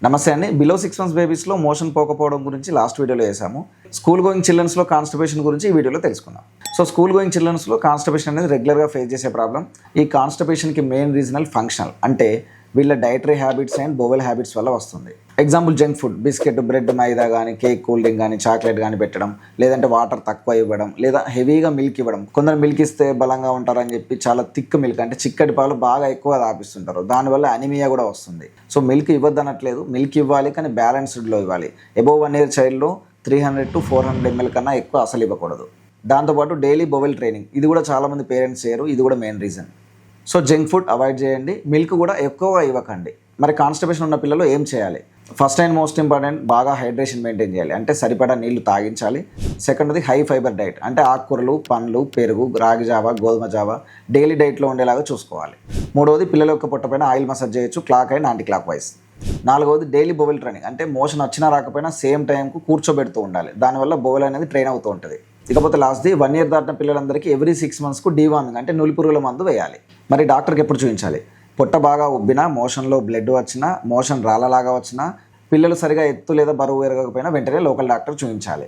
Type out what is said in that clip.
నమస్తే అండి. Below 6 months బేబీస్లో motion పోకపోవడం గురించి లాస్ట్ వీడియోలో వేసాము. స్కూల్ గోయింగ్ చిల్డ్రన్స్లో కాన్స్టిపేషన్ గురించి ఈ వీడియోలో తెలుసుకుందాం. సో స్కూల్ గోయింగ్ చిల్డ్రన్స్లో కాన్స్టిపేషన్ అనేది రెగ్యులర్గా ఫేస్ చేసే ప్రాబ్లం. ఈ కాన్స్టిపేషన్కి మెయిన్ రీజనల్ ఫంక్షనల్ అంటే వీళ్ళ dietary habits and bowel habits వల్ల వస్తుంది. Example junk food, biscuit, bread, మైదా కానీ, కేక్, కూల్ డ్రింక్ కానీ, చాక్లెట్ కానీ పెట్టడం, లేదంటే వాటర్ తక్కువ ఇవ్వడం, లేదా హెవీగా మిల్క్ ఇవ్వడం. కొందరు మిల్క్ ఇస్తే బలంగా ఉంటారని చెప్పి చాలా థిక్ మిల్క్ అంటే చిక్కటి పాలు బాగా ఎక్కువ తాపిస్తుంటారు. దానివల్ల అనిమియా కూడా వస్తుంది. సో మిల్క్ ఇవ్వద్దు అనట్లేదు, మిల్క్ ఇవ్వాలి కానీ బ్యాలెన్స్డ్లో ఇవ్వాలి. అబోవ్ 1 year చైల్డ్లో 300 to 400 ml కన్నా ఎక్కువ అసలు ఇవ్వకూడదు. దాంతోపాటు డైలీ బోవెల్ ట్రైనింగ్, ఇది కూడా చాలామంది పేరెంట్స్ చేయరు, ఇది కూడా main reason. So junk food avoid చేయండి, మిల్క్ కూడా ఎక్కువగా ఇవ్వకండి. మరి కాన్స్టిపేషన్ ఉన్న పిల్లలు ఏం చేయాలి? ఫస్ట్ అండ్ మోస్ట్ ఇంపార్టెంట్, బాగా హైడ్రేషన్ మెయింటైన్ చేయాలి, అంటే సరిపడా నీళ్లు తాగించాలి. సెకండ్ది హై ఫైబర్ డైట్, అంటే ఆకుకూరలు, పండ్లు, పెరుగు, రాగి జావ, గోధుమ జావ డైలీ డైట్లో ఉండేలాగా చూసుకోవాలి. మూడవది పిల్లల యొక్క పొట్టపైన ఆయిల్ మసాజ్ చేయొచ్చు, clock and anti clock wise. నాలుగవది డైలీ బోవెల్ ట్రైనింగ్, అంటే మోషన్ వచ్చినా రాకపోయినా సేమ్ టైంకు కూర్చోబెడుతూ ఉండాలి. దానివల్ల బోవెల్ అనేది ట్రైన్ అవుతూ ఉంటుంది. ఇకపోతే లాస్ట్ది 1 year దాటిన పిల్లలందరికీ ఎవ్రీ 6 monthsకు డీవార్మింగ్ అంటే నులిపురుగుల మందు వేయాలి. మరి డాక్టర్కి ఎప్పుడు చూపించాలి? పొట్ట బాగా ఉబ్బినా, మోషన్లో బ్లడ్ వచ్చినా, మోషన్ రాళ్ళలాగా వచ్చినా, పిల్లలు సరిగా ఎత్తు లేదా బరువు ఎరగకపోయినా వెంటనే లోకల్ డాక్టర్ చూపించాలి.